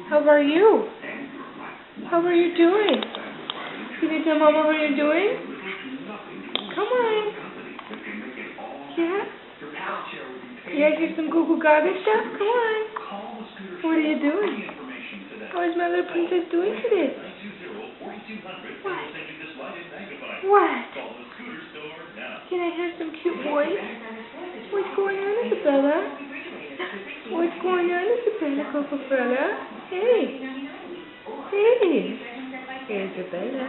How are you? How are you doing? Can you tell Mama how you're doing? Come on. Yeah? You guys hear some Goo Goo Gaga stuff? Come on. What are you doing? How is my little princess doing today? What? What? Can I hear some cute voice? What's going on, Isabella? What's going on, Isabella, Coco Fella? Hey. Hey. Hey, Isabella.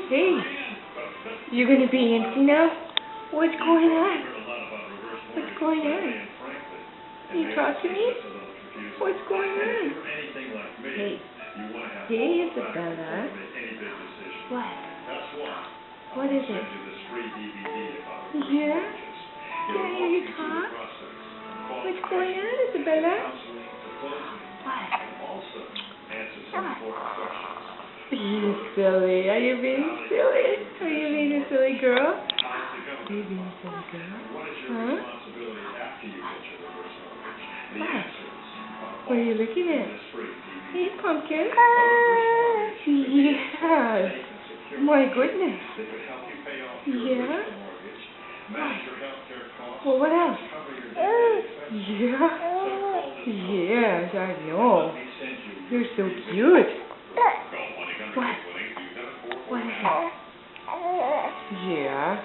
Hey. You gonna be empty now? What's going on? What's going on? Can you talk to me? What's going on? Hey. Hey, Isabella. What? What is it? Yeah? Can I hear you talk? What's going on, Isabella? What? You silly. Are you being silly? Are you being a silly girl? Are you being a silly girl? Huh? What? What are you looking at? Hey, pumpkin. Yes. My goodness. Yeah? Well, what else? Yeah? Yes, I know. You're so cute. What? What is it? Yeah.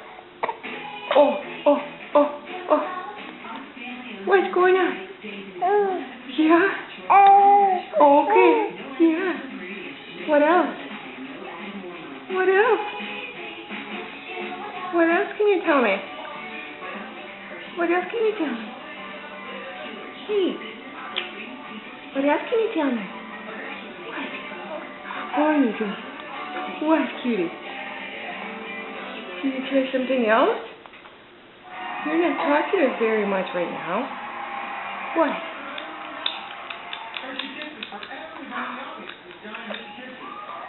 Oh. What's going on? Yeah? Okay. Yeah. What else? What else? What else can you tell me? What else can you tell me? Hey. What else can you tell me? What? How are you doing? What, cutie? Can you try something else? You're not talking to us very much right now. What?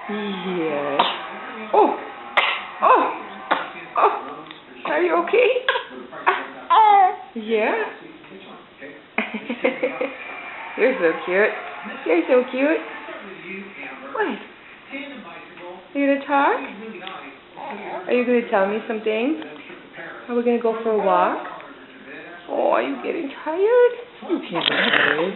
Yes. Oh. Are you okay? Yeah? You're so cute. You're so cute. What? Are you gonna talk? Are you gonna tell me something? Are we gonna go for a walk? Oh, are you getting tired? You can't get tired.